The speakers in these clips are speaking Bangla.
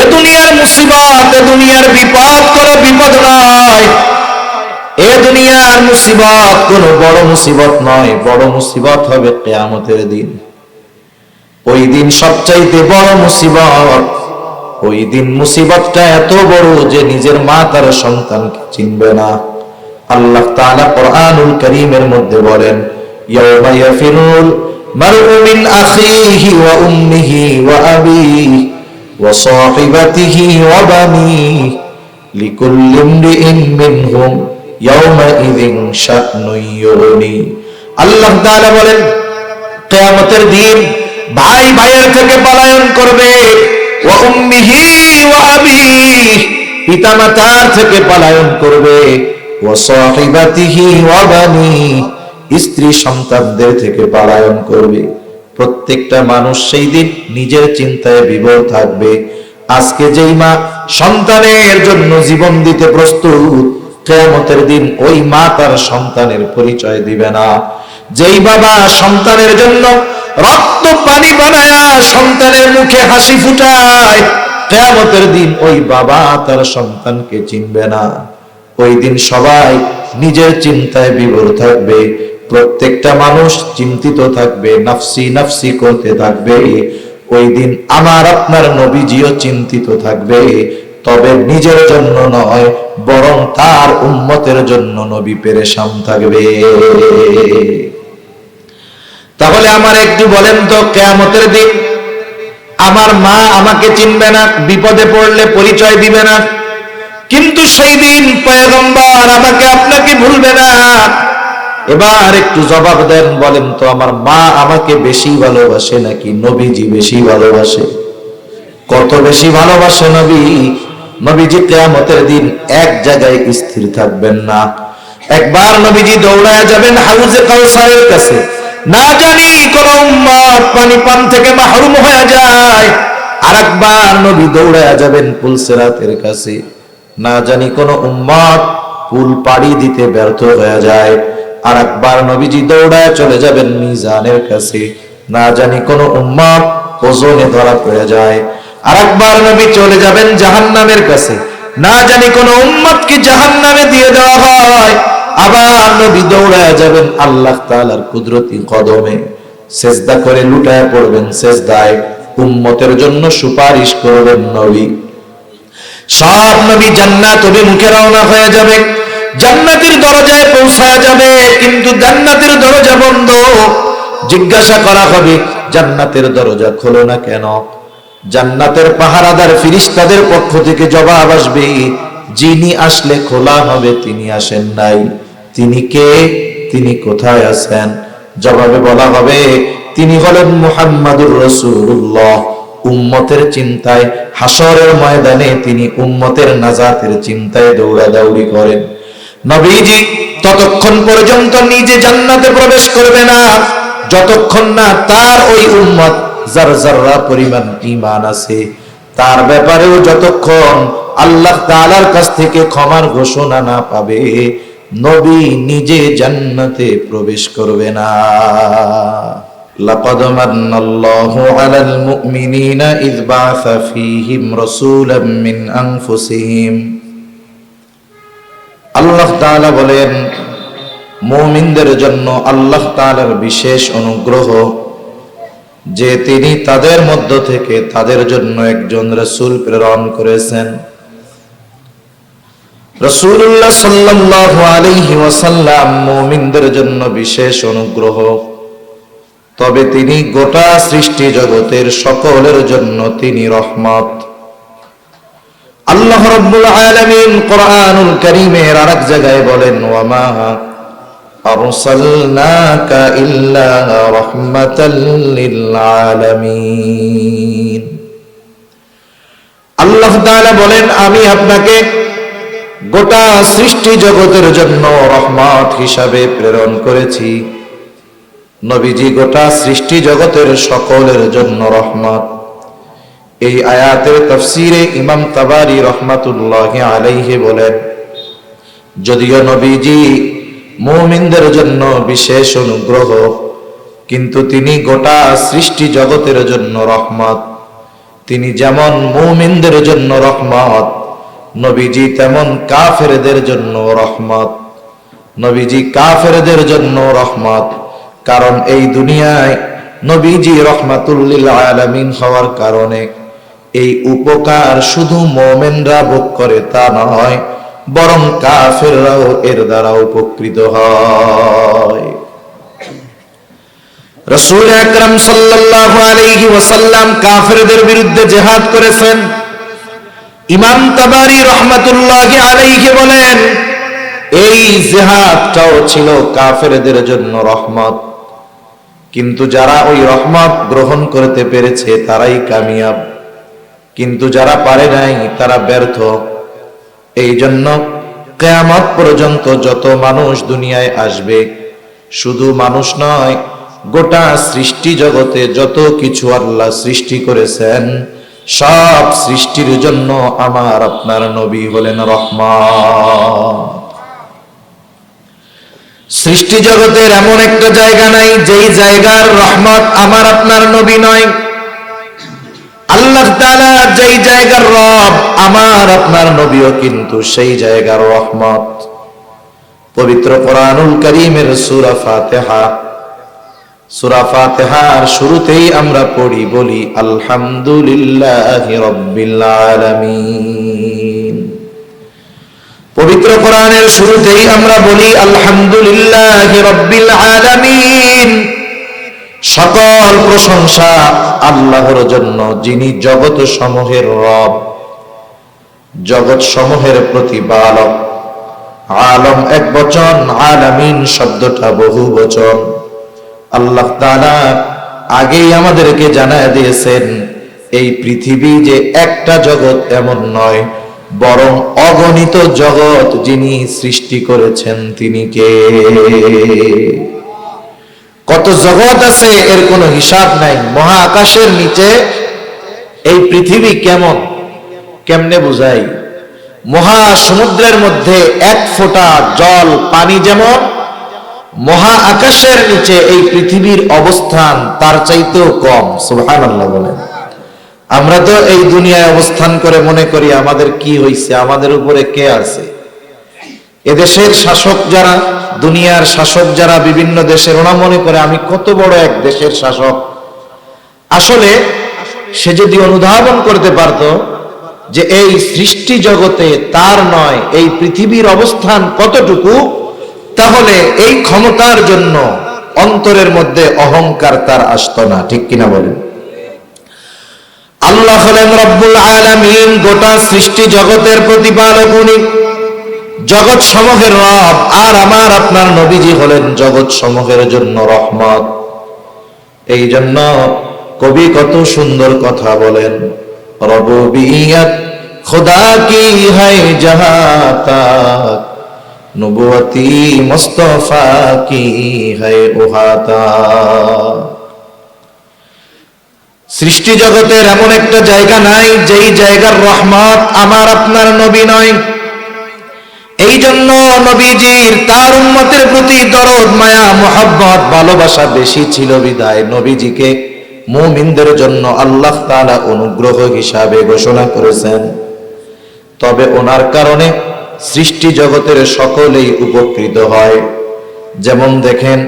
এ দুনিয়ার মুসিবত, এ দুনিয়ার বিপদ কোনো বিপদ নয়। এ দুনিয়ার মুসিবত কোনো বড় মুসিবত নয়। বড় মুসিবত হবে কিয়ামতের দিন। ওই দিন সবচাইতে বড় মুসিবত। ওই দিন মুসিবতটা এত বড় যে নিজের মা তার সন্তানকে চিনবে না। আল্লাহ তাআলা কোরআনুল কারীমের মধ্যে বলেন, ইয়াউমা ইয়াফিরুল মারউ মিন আখিহি ওয়া উম্মিহি ওয়া আবিহি ওয়া সাহিবাতিহি ওয়া বানিহি লিকুল্লি ইমরিইন মিনহুম ইয়াউমা ইযিন শা'নুন ইউগনি। আল্লাহ তাআলা বলেন, কিয়ামতের দিন ভাই ভাইয়ের থেকে পলায়ন করবে, ওয়া উম্মিহি ওয়া আবিহি, পিতামাতার থেকে পলায়ন করবে, ওয়া সাহিবাতিহি ওয়া বানিহি, স্ত্রী সন্তানদের থেকে পলায়ন করবে। প্রত্যেকটা মানুষ সেই দিন নিজের চিন্তায় বিভোর থাকবে। আজকে যেই মা সন্তানের জন্য জীবন দিতে প্রস্তুত, কিয়ামতের দিন ওই মা তার সন্তানের পরিচয় দিবে না। যেই বাবা সন্তানের জন্য রক্ত পানি বানায়া সন্তানের মুখে হাসি ফুটায়, কিয়ামতের দিন ওই বাবা তার সন্তানকে চিনবে না। ওই দিন সবাই নিজের চিন্তায় বিভোর থাকবে। প্রত্যেকটা মানুষ চিন্তিত থাকবে, নাফসি নাফসি করতে থাকবে। ওই দিন আমার আপনার নবীজিও চিন্তিত থাকবে, তবে নিজের জন্য নয়, বরং তার উম্মতের জন্য নবী পেরেশান থাকবে। তাহলে আমার একটু বলেন তো, কিয়ামতের দিন আমার মা আমাকে চিনবে না, বিপদে পড়লে পরিচয় দিবে না, কিন্তু সেই দিন পয়গম্বর আমাকে আপনাকে ভুলবে না। এবার একটু জবাব দেন, বলেন তো আমার মা আমাকে বেশি ভালোবাসে নাকি নবীজি বেশি ভালোবাসে? কত বেশি ভালোবাসে নবী? নবীজি কিয়ামতের দিন এক জায়গায় স্থির থাকবেন না। একবার নবীজি দৌড়ায় যাবেন হাউজে কাউসারের কাছে, না জানি কোন উম্মত পানি পান থেকে মাহরুম হয়ে যায়। আরেকবার নবী দৌড়ায় যাবেন পুলসিরাতের কাছে, না জানি কোন উম্মত পুল পাড়ি দিতে ব্যর্থ হয়ে যায়। আরেকবার নবীজি দৌড়ায় চলে যাবেন মিজানের কাছে, না জানি কোন উম্মত ওজনে ধরা পড়ে যায়। আরেকবার নবী চলে যাবেন জাহান্নামের কাছে, না জানি কোন উম্মতকে জাহান্নামে দিয়ে দেওয়া হয়। আবার নবী দৌড়ায় যাবেন আল্লাহ তাআলার কুদরতি কদমে, সেজদা করে লুটায় পড়বেন সেজদায়, উম্মতের জন্য সুপারিশ করবেন নবী। সব নবী জান্নাত অভিমুখে রওনা হয়ে যাবে, জান্নাতের দরজায় পৌঁছায় যাবে, কিন্তু জান্নাতের দরজা বন্ধ। জিজ্ঞাসা করা হবে, জান্নাতের দরজা খোলো না কেন? জান্নাতের পাহারাদার ফেরেশতাদের পক্ষ থেকে জবাব আসবে, যিনি আসলে খোলা হবে তিনি আসেন নাই। তিনি কে? তিনি কোথায় আছেন? জবাবে বলা হবে, তিনি হলেন মুহাম্মাদুর রাসূলুল্লাহ। উম্মতের চিন্তায় হাসরের ময়দানে তিনি উম্মতের নাজাতের চিন্তায় দৌড়াদৌড়ি করেন। নবীজি ততক্ষণ পর্যন্ত নিজে জান্নাতে প্রবেশ করবে না, যতক্ষণ না তার ওই উম্মত যার যাররা পরিমাণ ঈমান আছে তার ব্যাপারেও যতক্ষণ আল্লাহ তাআলার কাছ থেকে ক্ষমার ঘোষণা না পাবে, নবী নিজে জান্নাতে প্রবেশ করবে না। লাকাদ মান্নাল্লাহু আলাল মুমিনিনা ইয বাআসা ফীহিম রাসূলাম মিন আনফুসিহিম। আল্লাহ তাআলা বলেন, মুমিনদের জন্য আল্লাহ তাআলার বিশেষ অনুগ্রহ যে তিনি তাদের মধ্য থেকে তাদের জন্য একজন রাসূল প্রেরণ করেছেন। রাসূলুল্লাহ সাল্লাল্লাহু আলাইহি ওয়াসাল্লাম মুমিনদের জন্য বিশেষ অনুগ্রহ, তবে তিনি গোটা সৃষ্টি জগতের সকলের জন্য তিনি রহমত। আল্লাহ রাব্বুল আলামিন কোরআনুল কারীমের আরেক জায়গায় বলেন, ওয়ামা আরসালনাকা ইল্লা রাহমাতাল লিল আলামিন। আল্লাহ তাআলা বলেন, আমি আপনাকে গোটা সৃষ্টি জগতের জন্য রহমত হিসাবে প্রেরণ করেছি। নবীজি গোটা সৃষ্টি জগতের সকলের জন্য রহমত। এই আয়াতের তাফসীরে ইমাম তাবারী রাহমাতুল্লাহি আলাইহি বলেন, যদিও নবীজি মুমিনদের জন্য বিশেষ অনুগ্রহ, কিন্তু তিনি গোটা সৃষ্টি জগতের জন্য রহমত। তিনি যেমন মুমিনদের জন্য রহমত, নবীজি তেমন কাফেরদের জন্য রহমত। নবীজি কাফেরদের জন্য রহমত, কারণ এই দুনিয়ায় নবীজি রহমাতুল লিল আলামিন হওয়ার কারণে এই উপকার শুধু মুমিনরা ভোগ করে তা নয়, বরং কাফেররাও এর দ্বারা উপকৃত হয়। রাসূল আকরাম সাল্লাল্লাহু আলাইহি ওয়াসাল্লাম কাফেরদের বিরুদ্ধে জিহাদ করেছেন। ইমাম তাবারি রাহমাতুল্লাহি আলাইহি বলেন, এই জিহাদটাও ছিল কাফেরদের জন্য রহমত, কিন্তু যারা ওই রহমত গ্রহণ করতে পেরেছে তারাই কামিয়াব, কিন্তু যারা পারে নাই তারা ব্যর্থ। এই জন্য কিয়ামত পর্যন্ত যত মানুষ দুনিয়ায় আসবে, শুধু মানুষ নয়, গোটা সৃষ্টি জগতে যত কিছু আল্লাহ সৃষ্টি করেছেন, সব সৃষ্টির জন্য আমার আপনার নবী হলেন রহমত। সৃষ্টি জগতের এমন একটা জায়গা নাই যেই জায়গার রহমত আমার আপনার নবী নয়। আল্লাহ তাআলা যেই জায়গার রব, আমার আপনার নবীও কিন্তু সেই জায়গার রহমত। পবিত্র কোরআনুল কারীমের সূরা ফাতিহা, সূরা ফাতিহার শুরুতেই আমরা পড়ি, বলি আলহামদুলিল্লাহি রাব্বিল আলামিন। পবিত্র কোরআনের শুরুতেই আমরা বলি আলহামদুলিল্লাহি রাব্বিল আলামিন। সকল প্রশংসা আল্লাহর জন্য, যিনি জগৎ সমূহের রব, জগৎ সমূহের প্রতিপালক। আলম এক বচন, আলামিন শব্দটা বহু বচন। আল্লাহ তাআলা আগেই আমাদেরকে জানায় দিয়েছেন এই পৃথিবী যে একটা জগৎ এমন নয়, বরং অগণিত জগৎ যিনি সৃষ্টি করেছেন তিনি কে? কত জগৎ আছে এর কোনো হিসাব নাই। মহাকাশের নিচে এই পৃথিবী কেমনে বুঝাই? মহাসমুদ্রের মধ্যে এক ফোঁটা জল পানি যেমন, মহা আকাশের নিচে এই পৃথিবীর অবস্থান তার চাইতেও কম। সুবহানাল্লাহ বলেন। আমরা তো এই দুনিয়ায় অবস্থান করে মনে করি আমাদের কি হইছে, আমাদের উপরে কে আছে। এদেশের শাসক যারা, দুনিয়ার শাসক যারা বিভিন্ন দেশের, ওরা মনে করে আমি কত বড় এক দেশের শাসক। আসলে সে যদি অনুধাবন করতে পারত যে এই সৃষ্টি জগতে তার নয়, এই পৃথিবীর অবস্থান কতটুকু, তাহলে এই ক্ষমতার জন্য অন্তরের মধ্যে অহংকার তার আসতো না। ঠিক কিনা বলেন? আল্লাহ হলেন রব্বুল আলামিন, গোটা সৃষ্টি জগতের প্রতিপালক উনি, জগৎ সমূহের রব। আর আমার আপনার নবীজি হলেন জগৎ সমূহের জন্য রহমত। এই জন্য কবি কত সুন্দর কথা বলেন, রবুবিয়ত খুদা কি है जहां तक, নবুয়তি মুস্তাফা কি है वहां तक। সৃষ্টি জগতের এমন একটা জায়গা নাই যেই জায়গার রহমত আমার আপনার নবী নয়। এই জন্য নবীজির তার উম্মতের প্রতি দরদ, মায়া, মোহাব্বত, ভালোবাসা বেশি ছিল বিধায় নবীজিকে মুমিনদের জন্য আল্লাহ তাআলা অনুগ্রহ হিসাবে ঘোষণা করেছেন। তবে ওনার কারণে সৃষ্টি জগতের সকলেই উপকৃত হয়। যেমন দেখেন,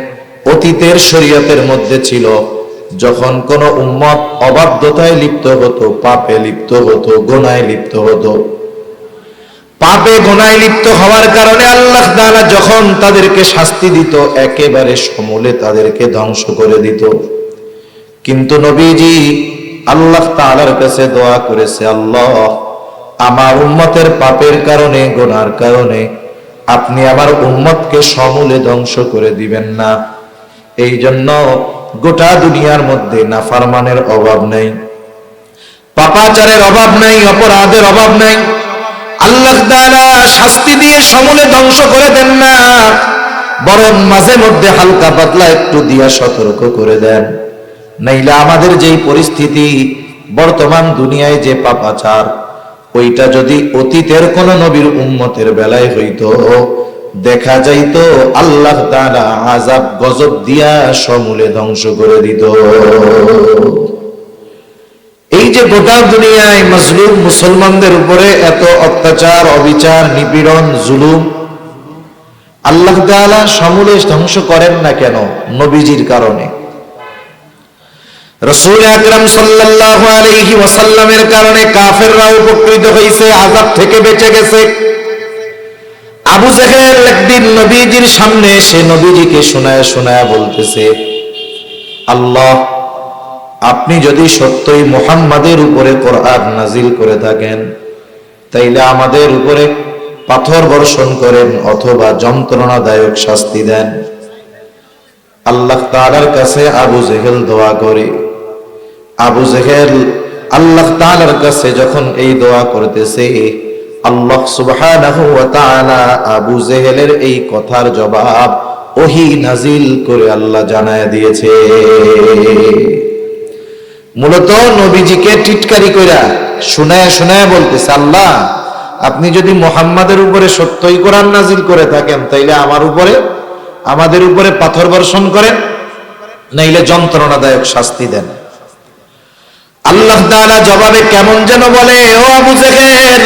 অতীতের শরীয়তের মধ্যে ছিল যখন কোন উম্মত অবাধ্যতায় লিপ্ত হতো, পাপে লিপ্ত হতো, গুনাহে লিপ্ত হতো, পাপে গুনাহে লিপ্ত হওয়ার কারণে আল্লাহ তাআলা যখন তাদেরকে শাস্তি দিত, একেবারে সমূলে তাদেরকে ধ্বংস করে দিত। কিন্তু নবীজি আল্লাহ তাআলার কাছে দোয়া করেছে, আল্লাহ আমার উম্মতের পাপের কারণে, গুনার কারণে আপনি আমার উম্মতকে সমূলে ধ্বংস করে দিবেন না। এই জন্য গোটা দুনিয়ার মধ্যে নাফরমানের অভাব নেই, পাপাচারের অভাব নেই, অপরাধের অভাব নেই। আল্লাহ তাআলা শাস্তি দিয়ে সমূলে ধ্বংস করে দেন না, বরং মাঝে মধ্যে হালকা পাতলা একটু দিয়া সতর্ক করে দেন। নাইলে আমাদের যেই পরিস্থিতি বর্তমান দুনিয়ায়, যে পাপাচার, ওইটা যদি অতীতের কোন নবীর উম্মতের বেলায় হইতো, দেখা যাইতো আল্লাহ তাআলা আযাব গজব দিয়া সমূলে ধ্বংস করে দিত। এই যে গোটা দুনিয়ায় মজলুম মুসলমানদের উপরে এত অত্যাচার, অবিচার, নিপীড়ন, জুলুম, আল্লাহ তাআলা সমূলে ধ্বংস করেন না কেন? নবীজির কারণে, রাসূল আকরাম সাল্লাল্লাহু আলাইহি ওয়াসাল্লামের কারণে কাফেররা উপকৃত হয়েছে, আযাব থেকে বেঁচে গেছে। আবু জেহেল একদিন নবীজির সামনে এসে নবীজিকে শোনায় শোনায় বলতেছে, আল্লাহ, আপনি যদি সত্যই মুহাম্মাদের উপরে কোরআন নাজিল করে থাকেন, তাইলে আমাদের উপরে পাথর বর্ষণ করেন অথবা যন্ত্রণাদায়ক শাস্তি দেন। আল্লাহ তাআলার কাছে আবু জেহেল দোয়া করে। আবু জেহেল আল্লাহ তাআলার কাছে যখন এই দোয়া করতেছে, আল্লাহ সুবহানাহু ওয়া তাআলা আবু জেহেলের এই কথার জবাব ওহী নাজিল করে আল্লাহ জানায় দিয়েছে। মূলত নবীজিকে টিটকারি কইরা শোনায় শোনায় বলতেছে, আল্লাহ, আপনি যদি মুহাম্মাদের উপরে সত্যই কোরআন নাজিল করে থাকেন, তাইলে আমাদের উপরে পাথর বর্ষণ করেন, নাইলে যন্ত্রণাদায়ক শাস্তি দেন। আল্লাহ তাআলা জবাবে কেমন যেন বলে, ও আবু জেহেল,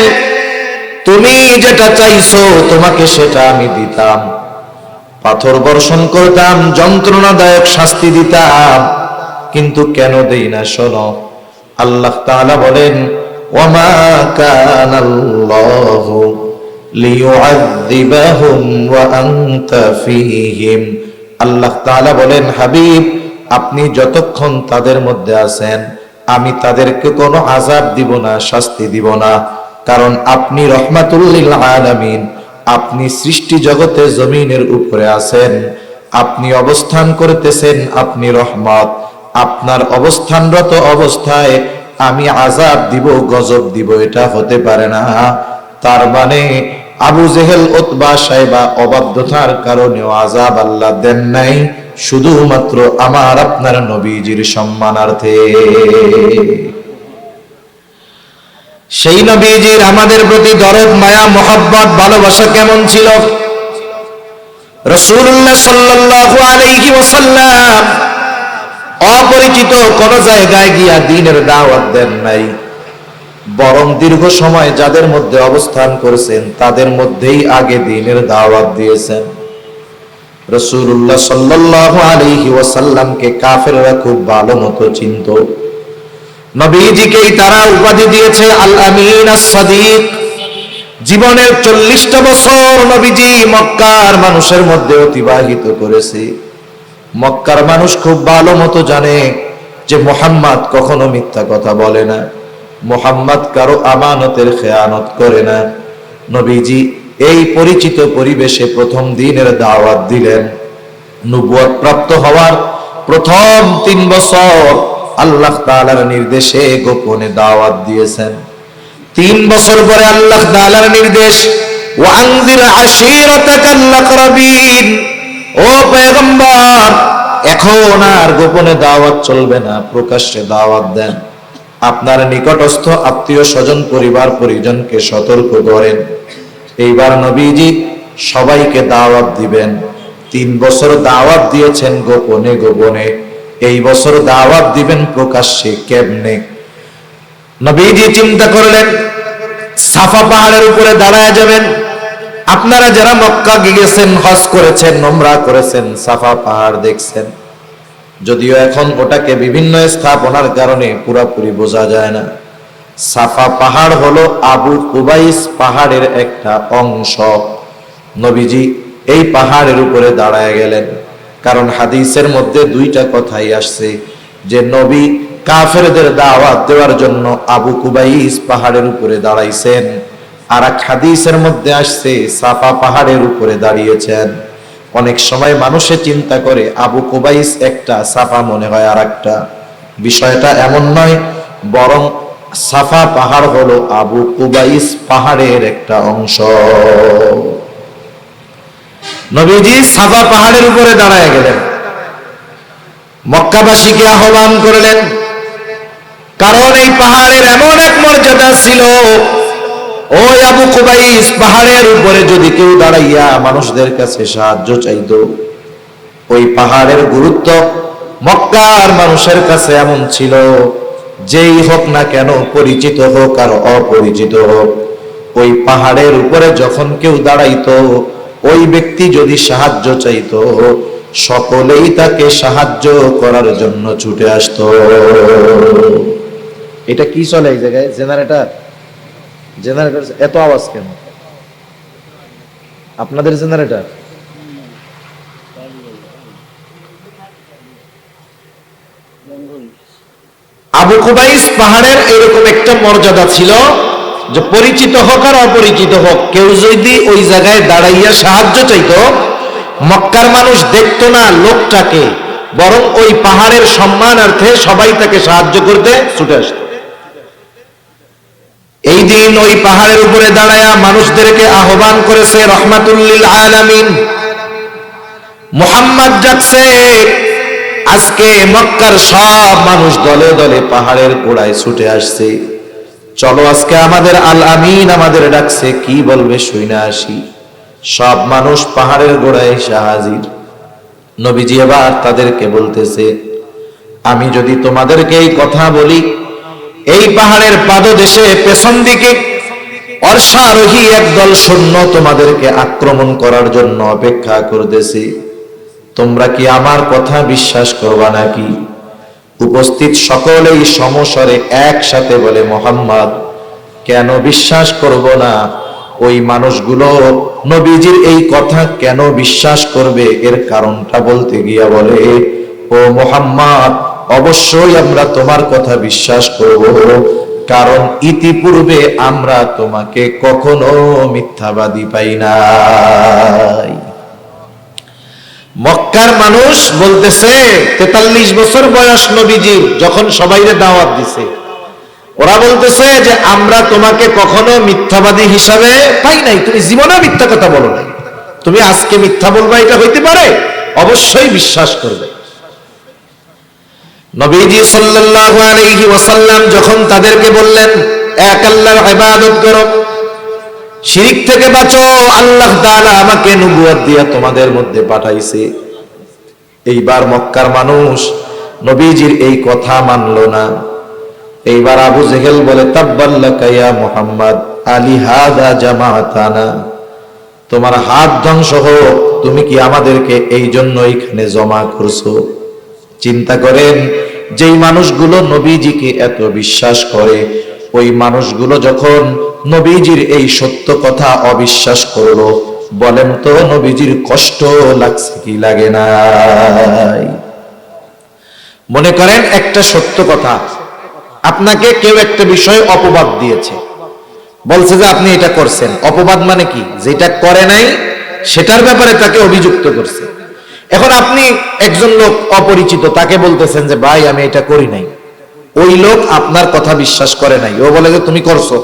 তুমি যেটা চাইছো তোমাকে সেটা আমি দিতাম, পাথর বর্ষণ করতাম, যন্ত্রণাদায়ক শাস্তি দিতাম, কিন্তু কেন দেই না শোনো। আল্লাহ তাআলা বলেন, ওয়ামা কানাল্লাহু লিয়ুআযযিবাহুম ওয়া আনতা ফীহিম। আল্লাহ তাআলা বলেন, হাবিব, আপনি যতক্ষণ তাদের মধ্যে আছেন, আমি তাদেরকে কোনো আযাব দিব না, শাস্তি দিব না, কারণ আপনি রহমাতুল লিল আলামিন, আপনি সৃষ্টি জগতে জমিনের উপরে আছেন, আপনি অবস্থান করতেছেন, আপনি রহমত। আপনার অবস্থানরত অবস্থায় আমি আযাব দিব, গজব দিব, এটা হতে পারে না। তার মানে আবু জেহেল, উতবা, সাইবা অবাধ্যতার কারণেও আযাব আল্লাহ দেন নাই, শুধুমাত্র আমার আপনার নবীজির সম্মানার্থে। সেই নবীজির আমাদের প্রতি দরদ, মায়া, মোহাব্বত, ভালোবাসা কেমন ছিল? রাসূলুল্লাহ সাল্লাল্লাহু আলাইহি ওয়াসাল্লাম অপরিচিত কোন জায়গায় গিয়া দ্বীনের দাওয়াত দেন নাই, বরং দীর্ঘ সময় যাদের মধ্যে অবস্থান করেছেন তাদের মধ্যেই আগে দ্বীনের দাওয়াত দিয়েছেন। রাসূলুল্লাহ সাল্লাল্লাহু আলাইহি ওয়াসাল্লামকে কাফেররা খুব ভালো মতো চিনত। নবীজিকেই তারা উপাধি দিয়েছে আল আমিন, আস-সাদিক। জীবনের 40টা বছর নবীজি মক্কার মানুষের মধ্যে অতিবাহিত করেছে। মক্কার মানুষ খুব ভালো মতো জানে যে মুহাম্মদ কখনো মিথ্যা কথা বলে না, মুহাম্মদ কারো আমানতের খেয়ানত করে না। নবীজি এই পরিচিত পরিবেশে প্রথম দিনের দাওয়াত দিলেন। নবুয়ত প্রাপ্ত হওয়ার প্রথম 3 বছর আল্লাহ তাআলার নির্দেশে গোপনে দাওয়াত দিয়েছেন। 3 বছর পরে আল্লাহ তাআলার নির্দেশ, ওয়া আনজির আশীরাতাকাল আকরাবিন, ও পয়গম্বর, এখন আর গোপনে দাওয়াত চলবে না, প্রকাশ্যে দাওয়াত দেন। আপনার নিকটস্থ আত্মীয় স্বজন, পরিবার পরিজনকে সতর্ক করেন। এইবার নবীজি সবাইকে দাওয়াত দিবেন। 3 বছর দাওয়াত দিয়েছেন গোপনে গোপনে, এই বছর দাওয়াত দিবেন প্রকাশ্যে, কেমনে? নবীজি চিন্তা করলেন, সাফা পাহাড়ের উপরে দাঁড়ায় যাবেন। আপনারা যারা মক্কা গিয়েছেন, হজ করেছেন, উমরা করেছেন, সাফা পাহাড় দেখছেন, যদিও এখন ওটাকে বিভিন্ন স্থাপনার কারণে পুরোপুরি বোঝা যায় না। সাফা পাহাড় হলো আবু কুবাইস পাহাড়ের একটা অংশ। নবীজি এই পাহাড়ের উপরে দাঁড়ায় গেলেন, কারণ হাদিসের মধ্যে 2টা কথাই আসছে যে নবী কাফেরদের দাওয়াত দেওয়ার জন্য আবু কুবাইস পাহাড়ের উপরে দাঁড়াইছেন, আর এক হাদিসের মধ্যে আসছে সাফা পাহাড়ের উপরে দাঁড়িয়েছেন। অনেক সময় মানুষে চিন্তা করে আবু কুবাইস একটা, সাফা মনে হয় আর একটা। বিষয়টা এমন নয়, বরং সাফা পাহাড় হলো আবু কুবাইস পাহাড়ের একটা অংশ। নবীজি সাফা পাহাড়ের উপরে দাঁড়ায় গেলেন, মক্কাবাসীকে আহ্বান করলেন, কারণ এই পাহাড়ের এমন এক মর্যাদা ছিল, ওই আবু কুবাইস পাহাড়ের উপরে যদি কেউ দাঁড়াইয়া মানুষদের কাছে সাহায্য চাইতো, ওই পাহাড়ের গুরুত্ব মক্কার মানুষের কাছে এমন ছিল যেই হোক না কেন, পরিচিত হোক আর অপরিচিত হোক, ওই পাহাড়ের উপরে যখন কেউ দাঁড়াইতো, ওই ব্যক্তি যদি সাহায্য চাইতো, সকলেই তাকে সাহায্য করার জন্য ছুটে আসতো। এটা কি চলে এই জায়গায়? জেনারেটর? জেনারেটর এত আওয়াজ কেন? আপনাদের জেনারেটর? আবু কুবাইস পাহাড়ের এরকম একটা মর্যাদা ছিল যে পরিচিত হোক আর অপরিচিত হোক, কেউ যদি ওই জায়গায় দাঁড়াইয়া সাহায্য চাইতো, মক্কার মানুষ দেখতো না লোকটাকে, বরং ওই পাহাড়ের সম্মানার্থে সবাই তাকে সাহায্য করতে ছুটে আসত। এই দিন ওই পাহাড়ের উপরে দাঁড়ায়া মানুষদেরকে আহ্বান করেছে রহমাতুল লিল আলামিন। মুহাম্মদ ডাকছে, আজকে মক্কার সব মানুষ দলে দলে পাহাড়ের গোড়ায় ছুটে আসছে, চলো আজকে আমাদের আল আমিন আমাদের ডাকছে, কি বলবে শুইনা আসি। সব মানুষ পাহাড়ের গোড়ায় এসে হাজির। নবীজি এবার তাদেরকে বলতেছে, আমি যদি তোমাদেরকে এই কথা বলি, এই পাহাড়ের পাদদেশে পেছন দিকে অশ্বারোহী একদল সৈন্য তোমাদেরকে আক্রমণ করার জন্য অপেক্ষা করতেছে, তোমরা কি আমার কথা বিশ্বাস করবা নাকি? উপস্থিত সকলেই সমস্বরে একসাথে বলে, মুহাম্মদ, কেন বিশ্বাস করব না? ওই মানুষগুলো নবীজির এই কথা কেন বিশ্বাস করবে? এর কারণটা বলতে গিয়া বলে, ও মুহাম্মদ, অবশ্যই আমরা তোমার কথা বিশ্বাস করব, কারণ ইতিপূর্বে আমরা তোমাকে কখনো মিথ্যাবাদী পাই নাই। মক্কার মানুষ বলতেছে 43 বছর বয়স নবীজির, যখন সবাইরে দাওয়াত দিছে, ওরা বলতেছে যে আমরা তোমাকে কখনো মিথ্যাবাদী হিসাবে পাই নাই, তুমি জীবনে মিথ্যা কথা বলো নাই, তুমি আজকে মিথ্যা বলবা এটা হইতে পারে? অবশ্যই বিশ্বাস করবে। নবীজি সাল্লাল্লাহু আলাইহি ওয়াসাল্লাম যখন তাদেরকে বললেন, এক আল্লাহর ইবাদত করো, শিরক থেকে বাঁচো, আল্লাহ তাআলা আমাকে নবুয়ত দিয়া তোমাদের মধ্যে পাঠাইছে। এইবার মক্কার মানুষ নবীজির এই কথা মানলো না। এইবার আবু জেহেল বলে, তাব্বাল্লাকা ইয়া মুহাম্মদ, আলি হাদা জামাতানা, তোমার হাত ধ্বংস হোক, তুমি কি আমাদেরকে এই জন্য এখানে জমা করছো? চিন্তা করেন, যেই মানুষগুলো নবীজিকে এত বিশ্বাস করে, ওই মানুষগুলো যখন নবীজির এই সত্য কথা অবিশ্বাস করলো, বলেন তো নবীজির কষ্ট লাগছে কি লাগে নাই? মনে করেন একটা সত্য কথা, আপনাকে কেউ একটা বিষয়ে অপবাদ দিয়েছে, বলছে যে আপনি এটা করছেন। অপবাদ মানে কি? যেটা করে নাই সেটার ব্যাপারে তাকে অভিযুক্ত করছে। এখন আপনি একজন লোক অপরিচিত, তাকে বলতেছেন যে ভাই আমি এটা করি নাই। ওই লোক আপনার কথা বিশ্বাস করে নাই, ও বলে যে তুমি করছো।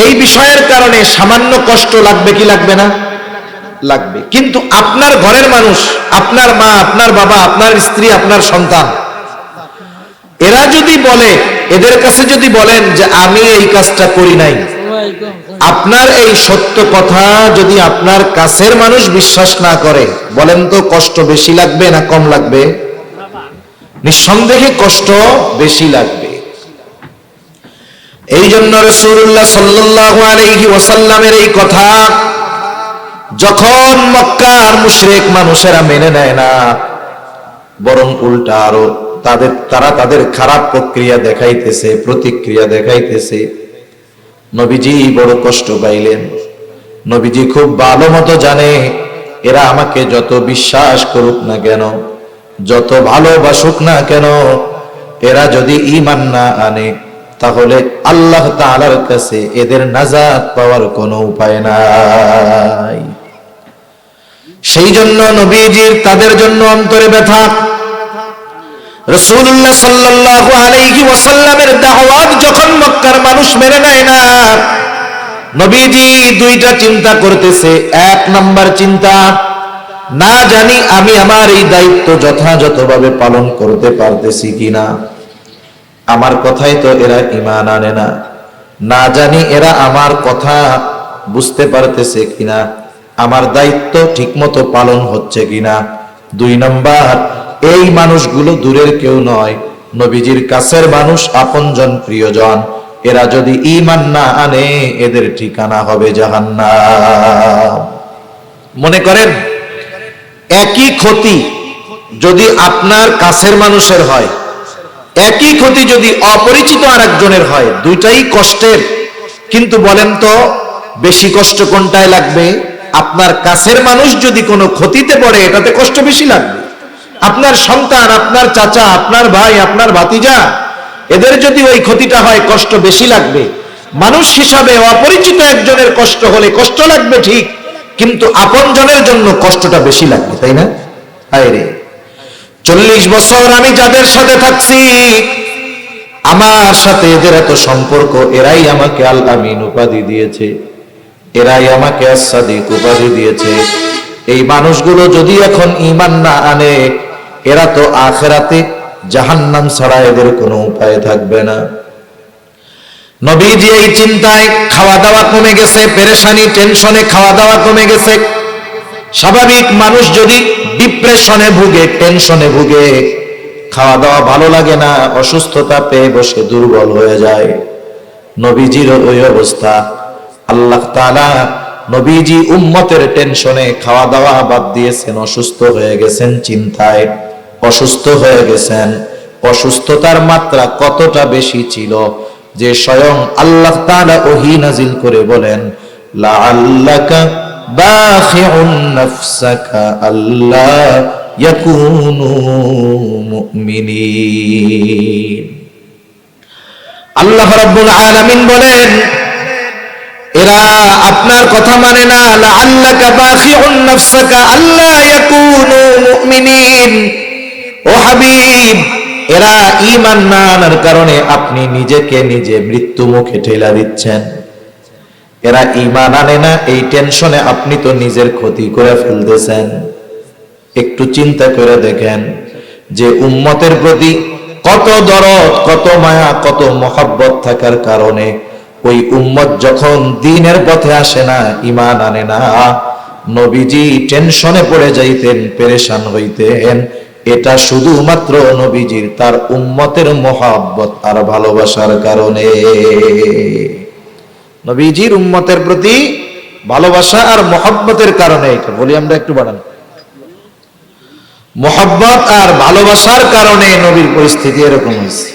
এই বিষয়ের কারণে সামান্য কষ্ট লাগবে কি লাগবে না? লাগবে। কিন্তু আপনার ঘরের মানুষ, আপনার মা, আপনার বাবা, আপনার স্ত্রী, আপনার সন্তান, এরা যদি বলে, এদের কাছে যদি বলেন যে আমি এই কাজটা করি নাই, আপনার এই সত্য কথা যদি আপনার কাছের মানুষ বিশ্বাস না করে, বলেন তো কষ্ট বেশি লাগবে না কম লাগবে? নিঃসন্দেহে কষ্ট বেশি লাগবে। এই জন্য রাসূলুল্লাহ সাল্লাল্লাহু আলাইহি ওয়াসাল্লামের এই কথা যখন মক্কার মুশরিক মানুষেরা মেনে নেয় না, বরং উল্টা আরো তারা তাদের খারাপ প্রক্রিয়া দেখাইতেছে, প্রতিক্রিয়া দেখাইতেছে, নবীজি বড় কষ্ট পাইলেন। নবীজি খুব ভালো মতো জানে, এরা আমাকে যত বিশ্বাস করুক না কেন, যত ভালোবাসুক না কেন, এরা যদি ঈমান না আনে, তাহলে আল্লাহ তাআলার কাছে এদের নাজাত পাওয়ার কোনো উপায় নাই। সেই জন্য নবীজির তাদের জন্য অন্তরে ব্যথা। রাসূলুল্লাহ সাল্লাল্লাহু আলাইহি ওয়াসাল্লামের দাওয়াত যখন মক্কার মানুষ মেনে নেয় না, নবীজি দুইটা চিন্তা করতেছে। এক নাম্বার চিন্তা, না জানি আমি আমার এই দায়িত্ব যথাযথভাবে পালন করতে পারতেছি কিনা, আমার কথাই তো এরা ঈমান আনে না, না জানি এরা আমার কথা বুঝতে পারতেছে কিনা, আমার দায়িত্ব ঠিকমতো পালন হচ্ছে কিনা। দুই নাম্বার, এই মানুষগুলো দূরের কেউ নয়, নবীজির কাছের মানুষ, আপনজন, প্রিয়জন, এরা যদি ঈমান না আনে এদের ঠিকানা হবে জাহান্নাম। মনে করেন একই ক্ষতি যদি আপনার কাছের মানুষের হয়, একই ক্ষতি যদি অপরিচিত আরেকজনের হয়, দুইটাই কষ্টের, কিন্তু বলেন তো বেশি কষ্ট কোনটায় লাগবে? আপনার কাছের মানুষ যদি কোনো ক্ষতিতে পড়ে এটাতে কষ্ট বেশি লাগবে। আপনার সন্তান, আপনার চাচা, আপনার ভাই, আপনার ভাতিজা, এদের যদি ওই ক্ষতিটা হয় কষ্ট বেশি লাগবে। মানুষ হিসাবে অপরিচিত একজনের কষ্ট হলে কষ্ট লাগবে ঠিক, কিন্তু আপনজনের জন্য কষ্টটা বেশি লাগবে, তাই না? আরে 40 বছর আমি যাদের সাথে থাকছি, আমার সাথে এদের এত সম্পর্ক, এরাই আমাকে আল আমিন উপাধি দিয়েছে, এরাই আমাকে as-সাদিক উপাধি দিয়েছে। এই মানুষগুলো যদি এখন ঈমান না আনে, এরা তো আখিরাতে জাহান্নাম ছাড়া এদের কোনো উপায় থাকবে না। নবীজি এই চিন্তায়, খাওয়া দাওয়া কমে গেছে, পেরেশানি টেনশনে খাওয়া দাওয়া কমে গেছে। স্বাভাবিক মানুষ যদি ডিপ্রেশনে ভুগে, টেনশনে ভুগে, খাওয়া দাওয়া ভালো লাগে না, অসুস্থতা পেয়ে বসে দুর্বল হয়ে যায়। নবীজির ওই অবস্থা। আল্লাহ তাআলা নবীজি উম্মতের টেনশনে খাওয়া দাওয়া বাদ দিয়েছেন, অসুস্থ হয়ে গেছেন, চিন্তায় অসুস্থ হয়ে গেছেন। অসুস্থতার মাত্রা কতটা বেশি ছিল যে স্বয়ং আল্লাহ তাআলা ওহী নাজিল করে বলেন, লাআল্লাকা বাখিউন নাফসাকা আল্লা ইয়াকুনু মুমিনিন। আল্লাহ রাব্বুল আলামিন বলেন, এরা আপনার কথা মানে না, লাআল্লাকা বাখিউন নাফসাকা আল্লা ইয়াকুনু মুমিনিন। ও হাবিব, এরা ঈমান না আনার কারণে আপনি নিজেকে নিজে মৃত্যু মুখে ঠেলা দিচ্ছেন। এরা ঈমান আনে না, এই টেনশনে আপনি তো নিজের ক্ষতি করে ফেলতেছেন। একটু চিন্তা করে দেখেন যে উম্মতের প্রতি কত দরদ, কত মায়া, কত মহব্বত থাকার কারণে ওই উম্মত যখন দ্বীনের পথে আসে না, ঈমান আনে না, নবীজি টেনশনে পড়ে যাইতেন, পেরেশান হইতেন। এটা শুধুমাত্র নবীজির তার উম্মতের মহব্বত আর ভালোবাসার কারণে। নবীজির উম্মতের প্রতি ভালোবাসা আর মহব্বতের কারণে। এটা বলি আমরা একটু বাড়ান। মহব্বত আর ভালোবাসার কারণে নবীর পরিস্থিতি এরকম হয়েছে।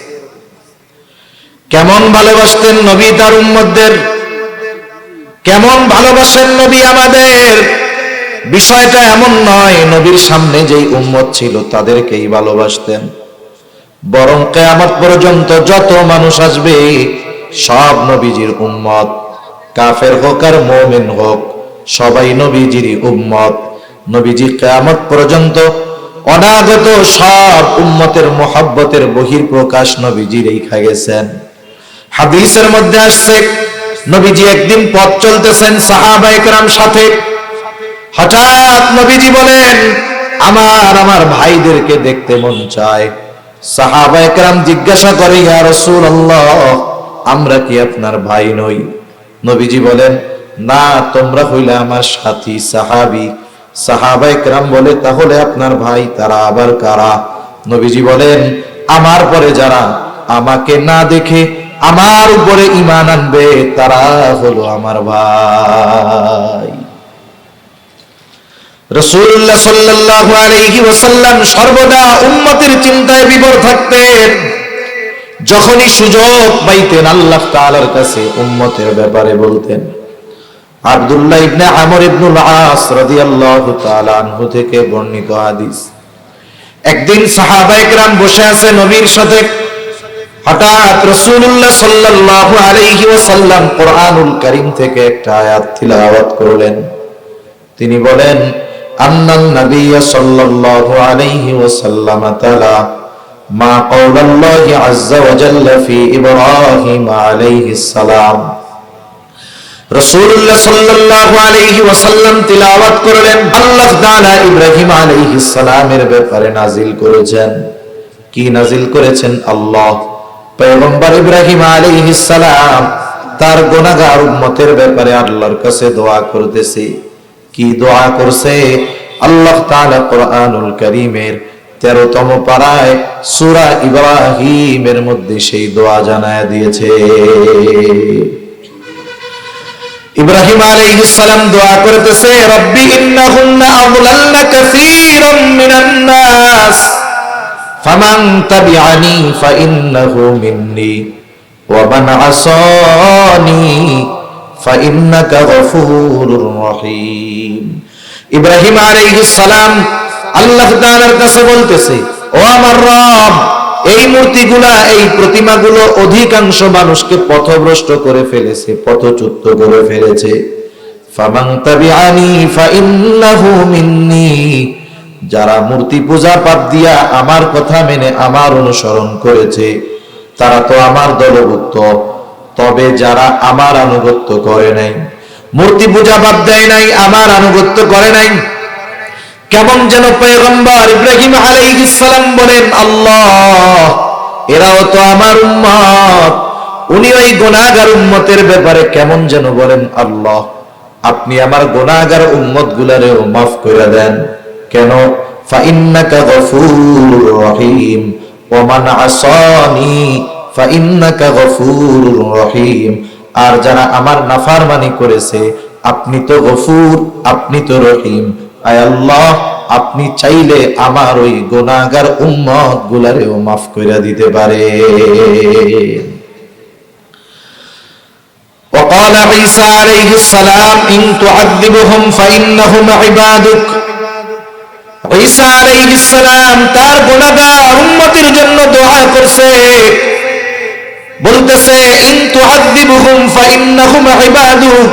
কেমন ভালোবাসতেন নবী তার উম্মতদের, কেমন ভালোবাসেন নবী আমাদের। বিষয়টা এমন নয় নবীর সামনে যেই উম্মত ছিল তাদেরকেই ভালোবাসতেন, বরং কিয়ামত পর্যন্ত যত মানুষ আসবে সব নবীজির উম্মত, কাফের হোক আর মুমিন হোক, সবাই নবীজিরই উম্মত। নবীজি কিয়ামত পর্যন্ত অনাগত সব উম্মতের মহব্বতের বহিঃপ্রকাশ নবীজি রেখে গেছেন। হাদিসের মধ্যে আসছে, নবীজি একদিন পথ চলতেছেন সাহাবায়ে কেরাম সাথে, হঠাৎ নবীজি বলেন, আমার ভাইদেরকে দেখতে মন চায়। সাহাবায়ে কেরাম জিজ্ঞাসা করে, ইয়া রাসূলুল্লাহ, আমরা কি আপনার ভাই নই? নবীজি বলেন, না, তোমরা হইলে আমার সাথী সাহাবী। সাহাবায়ে কেরাম বলে, তাহলে আপনার ভাই তারা আবার কারা? নবীজি বলেন, আমার পরে যারা আমাকে না দেখে আমার উপরে ঈমান আনবে তারা হলো আমার ভাই। রাসূলুল্লাহ সাল্লাল্লাহু আলাইহি ওয়াসাল্লাম সর্বদা উম্মতের চিন্তায় বিভোর থাকতেন। যখনই সুযোগ পাইতেন আল্লাহ তাআলার কাছে উম্মতের ব্যাপারে বলতেন। আব্দুল্লাহ ইবনে আমর ইবনুল আস রাদিয়াল্লাহু তাআলা আনহু থেকে বর্ণিত হাদিস, একদিন সাহাবায়ে কেরাম বসে আছে নবীর সাথে, হঠাৎ রাসূলুল্লাহ সাল্লাল্লাহু আলাইহি ওয়াসাল্লাম কোরআনুল কারীম থেকে একটা আয়াত তিলাওয়াত করলেন। তিনি বলেন, আন্নান নাবিয়্য সাল্লাল্লাহু আলাইহি ওয়াসাল্লাম তাআলা মা কওলাল্লাহি আযযা ওয়া জাল্লা ফি ইব্রাহিম আলাইহিস সালাম। রাসূলুল্লাহ সাল্লাল্লাহু আলাইহি ওয়াসাল্লাম তিলাওয়াত করলেন, আল্লাহ তাআলা ইব্রাহিম আলাইহিস সালামের ব্যাপারে নাজিল করেছেন। কি নাজিল করেছেন? আল্লাহ পয়গম্বর ইব্রাহিম আলাইহিস সালাম তার গুনাহগার উম্মতের ব্যাপারে আল্লাহর কাছে দোয়া করতেছে। কি দোয়া করছে? আল্লাহ তাআলা কোরআনুল কারীমের 13তম পারায় সূরা ইব্রাহিমের মধ্যে সেই দোয়া জানায় দিয়েছে। ইব্রাহিম আলাইহিস সালাম দোয়া করতেছে, রব্বি ইন্নাহুন্না আযলালনা কাসীরাম মিনান নাস ফামান তাবিআনি ফাইন্নাহু মিন্নি ওয়া মান আসানি ফাইন্নাকা গফুরুর রহিম। ইব্রাহিম আলাইহিস সালাম আল্লাহ তাআলার কাছে বলতেছে, ও আমার রব, এই মূর্তিগুলা, এই প্রতিমাগুলো অধিকাংশ মানুষকে পথভ্রষ্ট করে ফেলেছে, পথচ্যুত করে ফেলেছে। ফামান তাবিআনি ফাইন্নাহু মিন্নি, যারা মূর্তি পূজা বাদ দিয়া আমার কথা মেনে আমার অনুসরণ করেছে তারা তো আমার দলভুক্ত। তবে যারা আমার আনুগত্য করে নাই, মূর্তি পূজা বাদ দেয় নাই, আমার আনুগত্য করে নাই, কেমন যেন পয়গম্বর ইব্রাহিম আলাইহিস সালাম বলেন, আল্লাহ, এরাও তো আমার উম্মত। উনি ওই গুনাহগার উম্মতের ব্যাপারে কেমন যেন বলেন, আল্লাহ, আপনি আমার গুনাহগার উম্মত গুলারেও মাফ করে দেন। কেন? ফাইন্নাকা গফুরুর রহিম ওয়া মান আসানি ফাইন্নাকা গফুরুর রহিম। আর যারা আমার নাফরমানি করেছে, আপনি তো গফুর, আপনি তো রহিম। আয় আল্লাহ, আপনি চাইলে আমার ওই গুনাহগার উম্মত গুলারেও মাফ করে দিতে পারে। وقال عيسى عليه السلام إن تعذبهم فإنهم عبادك। ঈসা আলাইহিস সালাম তার গুনাহগার উম্মতের জন্য দোয়া করছে, বলতেছে, ইন তুআযিবুহুম ফাইন্নাহুম ইবাদুক,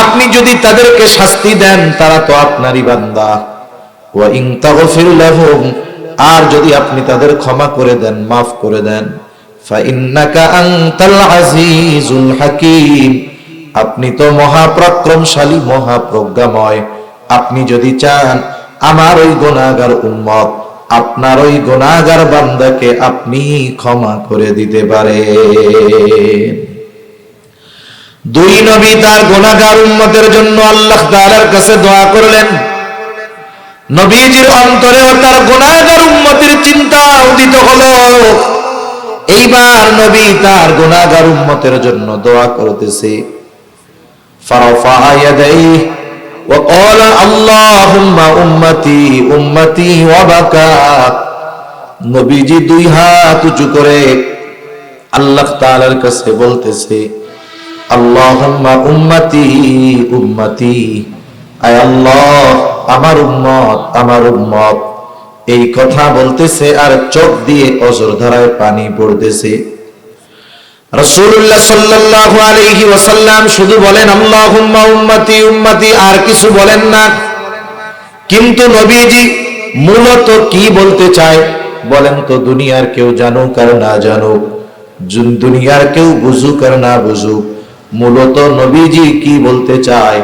আপনি যদি তাদেরকে শাস্তি দেন তারা তো আপনারই বান্দা। ওয়া ইন তাগফির লাহুম, আর যদি আপনি তাদের ক্ষমা করে দেন, মাফ করে দেন, ফাইন্নাকা আনতাল আজিজুল হাকীম, আপনি তো মহাপরাক্রমশালী, মহাপ্রজ্ঞাময়। আপনি যদি চান আমার ওই গুনাহগার উম্মত, আপনার ওই গুনাহগার বান্দাকে আপনি ক্ষমা করে দিতে পারেন। দুই নবী তার গুনাহগার উম্মতের জন্য আল্লাহ তাআলার কাছে দোয়া করলেন। নবীজির অন্তরেও তার গুনাহগার উম্মতের চিন্তা উদিত হলো। এইবার নবী তার গুনাহগার উম্মতের জন্য দোয়া করতেছে। ফারাফা ইয়াদাইহি ওয়া ক্বালা আল্লাহুম্মা উম্মতি উম্মতি ওয়া বাকা। নবীজি দুই হাত উঁচু করে আল্লাহ তাআলার কাছে বলতেছে, আল্লাহুম্মা উম্মতি উম্মতি, আয় আল্লাহ, আমার উম্মত, আমার উম্মত। এই কথা বলতেছে আর চোখ দিয়ে অঝর ধারায় পানি পড়তেছে। রাসূলুল্লাহ সাল্লাল্লাহু আলাইহি ওয়াসাল্লাম শুধু বলেন আল্লাহুম্মা উম্মতি উম্মতি, আর কিছু বলেন না। কিন্তু নবীজি মূলত কি বলতে চায় বলেন তো? দুনিয়ার কেউ জানুক আর না জানুক, দুনিয়ার কেউ বুঝুক আর না বুঝুক, মূলত নবীজি কি বলতে চায়,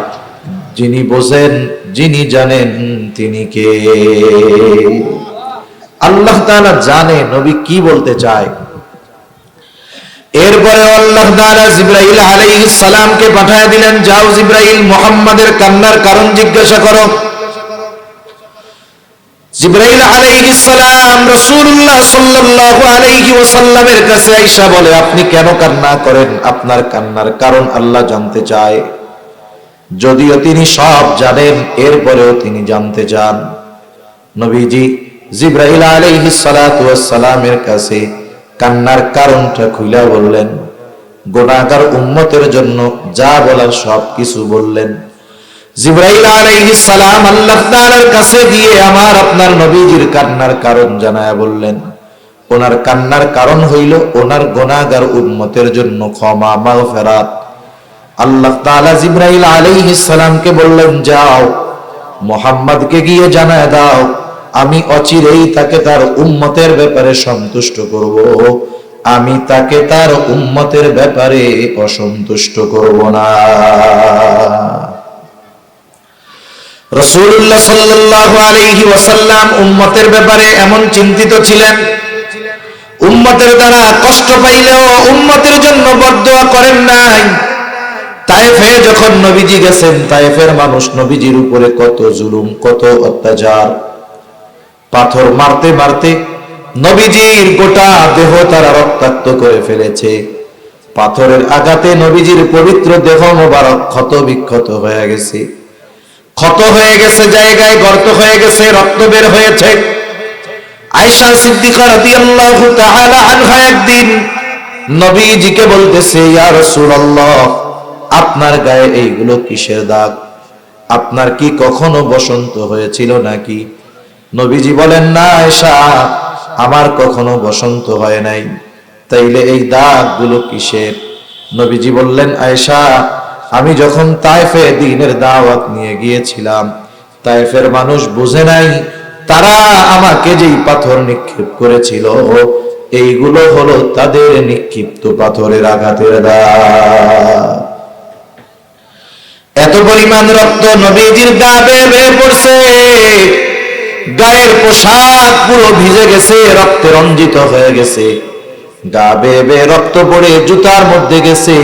যিনি বোঝেন, যিনি জানেন, তিনি কে? আল্লাহ তাআলা জানে নবী কি বলতে চায়। এরপরে আল্লাহ তাআলা জিবরাইল আলাইহিস সালামকে পাঠিয়ে দিলেন, যাও জিবরাইল, মুহাম্মাদের কান্নার কারণ জিজ্ঞাসা করো। জিবরাইল আলাইহিস সালাম রাসূলুল্লাহ সাল্লাল্লাহু আলাইহি ওয়াসাল্লামের কাছে আয়েশা বলে, আপনি কেন কান্না করেন? আপনার কান্নার কারণ আল্লাহ জানতে চায়। যদিও তিনি সব জানেন, এরপরেও তিনি জানতে চান। নবীজি জিবরাইল আলাইহিস সালাতু ওয়াস সালামের কাছে কান্নার কারণটা খুলে বললেন। গুনাহগার উম্মতের জন্য যা বলার সব কিছু বললেন। জিবরাইল আলাইহিস সালাম আল্লাহ তাআলার কাছে গিয়ে আমার আপনার নবীজির কান্নার কারণ জানায়া বললেন। ওনার কান্নার কারণ হইল ওনার গুনাহগার উম্মতের জন্য ক্ষমা, মাগফিরাত। আল্লাহ তাআলা জিবরাইল আলাইহিস সালামকে বললেন, যাও মুহাম্মদকে গিয়ে জানায়া দাও, আমি অচিরেই তাকে তার উম্মতের ব্যাপারে সন্তুষ্ট করব, আমি তাকে তার উম্মতের ব্যাপারে অসন্তুষ্ট করব না। রাসূলুল্লাহ সাল্লাল্লাহু আলাইহি ওয়াসাল্লাম উম্মতের ব্যাপারে এমন চিন্তিত ছিলেন, উম্মতের দ্বারা কষ্ট পাইলেও উম্মতের জন্য বদদোয়া করেন নাই। তায়েফে যখন নবীজি গেছেন, তায়েফের মানুষ নবীজির উপরে কত জুলুম, কত অত্যাচার। পাথর মারতে মারতে নবীজির গোটা দেহ তারা রক্তাক্ত করে ফেলেছে। পাথরের আঘাতে নবীজির পবিত্র দেহ মোবারক ক্ষত বিক্ষত হয়ে গেছে, ক্ষত হয়ে গেছে, জায়গায় গর্ত হয়ে গেছে, রক্ত বের হয়েছে। আয়েশা সিদ্দিকা রাদিয়াল্লাহু তাআলা আনহা একদিন নবীজিকে বলতেছে, ইয়া রাসূলুল্লাহ, আপনার গায়ে এইগুলো কিসের দাগ? আপনার কি কখনো বসন্ত হয়েছিল নাকি? নবীজি বলেন, না আয়েশা, আমার কখনো বসন্ত হয় নাই। তাইলে এই দাগগুলো কিসের? নবীজি বললেন, আয়েশা, আমি যখন তায়েফে দ্বীনের দাওয়াত নিয়ে গিয়েছিলাম, তায়েফের মানুষ বুঝে নাই, তারা আমাকে যেই পাথর নিক্ষেপ করেছিল এইগুলো হলো তাদের নিক্ষিপ্ত পাথরের আঘাতের দাগ। এত পরিমাণ রক্ত নবীজির গা বেয়ে বেয়ে পড়ছে, গায়ের পোশাক পুরো ভিজে গেছে, রক্তে রঞ্জিত হয়ে গেছে, গা বেয়ে বেয়ে রক্ত পড়ে জুতার মধ্যে গেছে,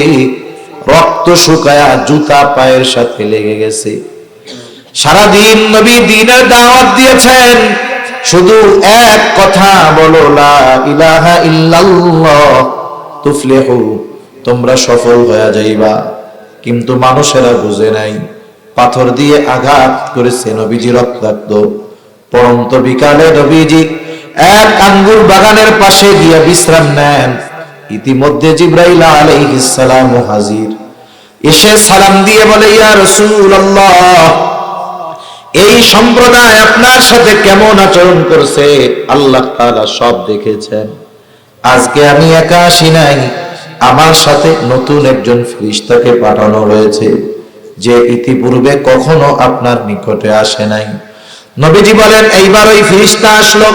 রক্ত শুকায়া জুতা পায়ের সাথে লেগে গেছে। সারাদিন নবী দ্বীনের দাওয়াত দিয়েছেন, শুধু এক কথা বলো, লা ইলাহা ইল্লাল্লাহ তুফলিহু, তোমরা সফল হয়ে যাইবা। কিন্তু মানুষেরা বুঝে নাই, পাথর দিয়ে আঘাত করেছে, নবীজি রক্তাক্ত। পরন্ত বিকালে নবীজি এক আঙ্গুর বাগানের পাশে গিয়ে বিশ্রাম নেন। ইতিমধ্যে জিবরাইল আলাইহিস সালাম হাজির, এসে সালাম দিয়ে বলে, ইয়া রাসূলুল্লাহ, এই সম্প্রদায় আপনার সাথে কেমন আচরণ করছে আল্লাহ তাআলা সব দেখেছেন। আজকে আমি একা আসি নাই, আমার সাথে নতুন একজন ফেরেশতাকে পাঠানো হয়েছে, যে ইতিপূর্বে কখনো আপনার নিকটে আসে নাই। নবীজি বলেন, এইবার ওই ফেরেশতা আসলো।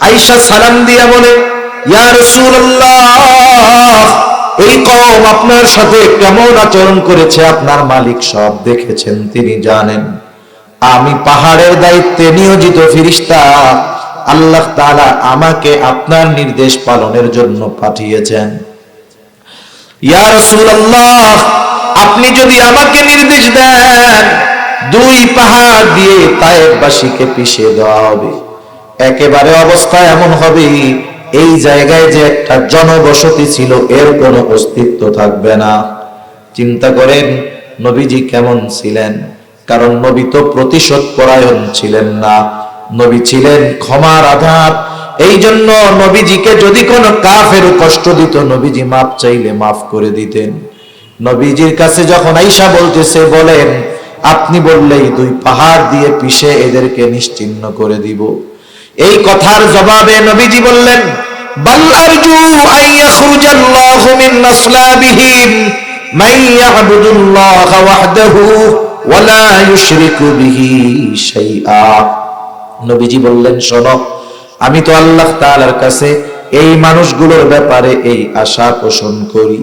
আয়েশা সালাম দিয়া বলে, ইয়া রাসূলুল্লাহ, এই কওম আপনার সাথে কেমন আচরণ করেছে আপনার মালিক সব দেখেছেন, তিনি জানেন। আমি পাহাড়ের দায়িত্বে নিয়োজিত ফেরেশতা, আল্লাহ তাআলা আমাকে আপনার নির্দেশ পালনের জন্য পাঠিয়েছেন। ইয়া রাসূলুল্লাহ, আপনি যদি আমাকে নির্দেশ দেন, দুই পাহাড় দিয়ে তায়েফবাসীকে পিষে দেওয়া হবে। একেবারে অবস্থা এমন হবে, এই জায়গায় যে একটা জনবসতি ছিল এর কোনো অস্তিত্ব থাকবে না। চিন্তা করেন নবীজি কেমন ছিলেন, কারণ নবী তো প্রতিশোধ পরায়ণ ছিলেন না, নবী ছিলেন ক্ষমার আধার। এই জন্য নবীজিকে যদি কোনো কাফের কষ্ট দিত, নবীজি মাফ চাইলে মাফ করে দিতেন। নবীজির কাছে যখন আয়েশা বলতেছে, বলেন, আপনি বললেই দুই পাহাড় দিয়ে পিষে এদেরকে নিশ্চিহ্ন করে দিব। এই কথার জবাবে নবীজি বললেন, বাল আরজু আন ইয়াখরুজাল্লাহু মিন আসলাবিহিম মান ইয়াবুদুল্লাহ ওয়াহদাহু ওয়া লা ইউশরিকু বিহি শাইআ। নবীজি বললেন, শোনো, আমি তো আল্লাহ তাআলার কাছে এই মানুষগুলোর ব্যাপারে এই আশা পোষণ করি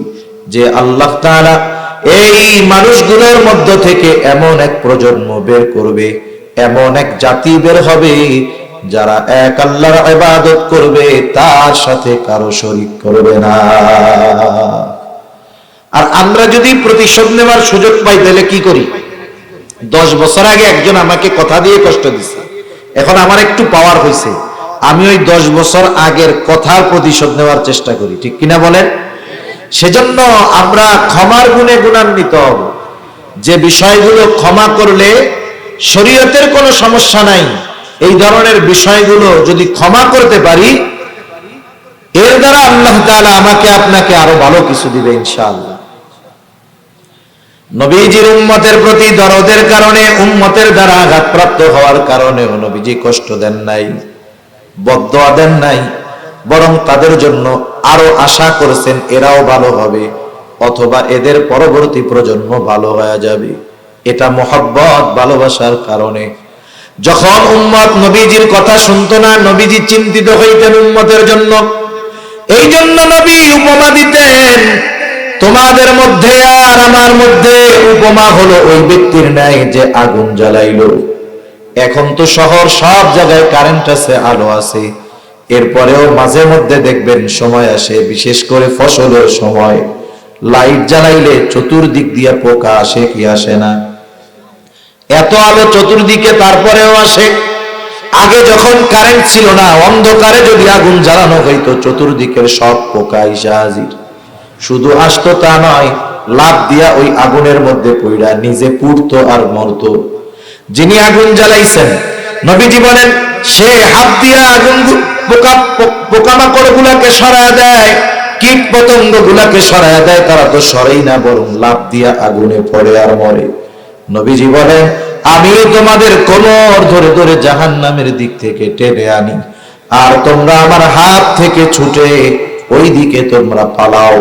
যে আল্লাহ তাআলা এই মানুষগুলোর মধ্য থেকে এমন এক প্রজন্ম বের করবে, এমন এক জাতি বের হবে যারা এক আল্লাহর ইবাদত করবে, তার সাথে কারো শরীক করবে না। আর আমরা যদি প্রতিশোধ নেওয়ার সুযোগ পাই তাহলে কি করি? 10 বছর আগে একজন আমাকে কথা দিয়ে কষ্ট দিছে, এখন আমার একটু পাওয়ার হয়েছে, আমি ওই 10 বছর আগের কথার প্রতিশোধ নেওয়ার চেষ্টা করি, ঠিক কিনা বলেন? সেজন্য আমরা ক্ষমার গুণে গুণান্বিত হব। যে বিষয়গুলো ক্ষমা করলে শরীয়তের কোনো সমস্যা নাই, এই ধরনের বিষয়গুলো যদি ক্ষমা করতে পারি, এর দ্বারা আল্লাহ তাআলা আমাকে আপনাকে আরো ভালো কিছু দিবে ইনশাআল্লাহ। নবীজির উম্মতের প্রতি দরদের কারণে, উম্মতের দ্বারা আঘাতপ্রাপ্ত হওয়ার কারণে নবীজি কষ্ট দেন নাই, বদদুয়া দেন নাই, বরং তাদের জন্য আরো আশা করেছেন এরাও ভালো হবে, অথবা এদের পরবর্তী প্রজন্ম ভালো হয়ে যাবে। এটা মহব্বত, ভালোবাসার কারণে। যখন উম্মত নবীজির কথা শুনতো না, নবীজি চিন্তিত হইতেন উম্মতের জন্য। এই জন্য নবী উপমা দিতেন, তোমাদের মধ্যে আর আমার মধ্যে উপমা হলো ওই ব্যক্তির ন্যায় যে আগুন জ্বালাইলো। এখন তো শহর সব জায়গায় কারেন্ট আছে, আলো আছে, এরপরেও মাঝে মধ্যে দেখবেন সময় আসে, বিশেষ করে ফসলের সময়, লাইট জ্বালাইলে চতুর্দিক দিয়ে পোকা আসে কি আসে না? এত আলো চতুর্দিকে, তারপরেও আসে। আগে যখন কারেন্ট ছিল না, অন্ধকারে যদি আগুন জ্বালানো হইতো, চতুর্দিকের সব পোকা এসে হাজির। শুধু আসতো তা নয়, লাফ দিয়া ওই আগুনের মধ্যে পইড়া নিজে পুড়তো আর মরতো। যিনি আগুন জ্বালাইছেন, নবীজি বলেন, সে হাত দিয়া আগুন পোকামাকড় গুলাকে সরায় দেয়, কীট পতঙ্গ গুলাকে সরায় দেয়, তারা তো সরেই না, বরং লাফ দিয়া আগুনে পড়ে আর মরে। নবীজি বলেন, আমি তোমাদের কোমর ধরে ধরে জাহান্নামের দিক থেকে টেনে আনি, আর তোমরা আমার হাত থেকে ছুটে ওই দিকে তোমরা পালাও,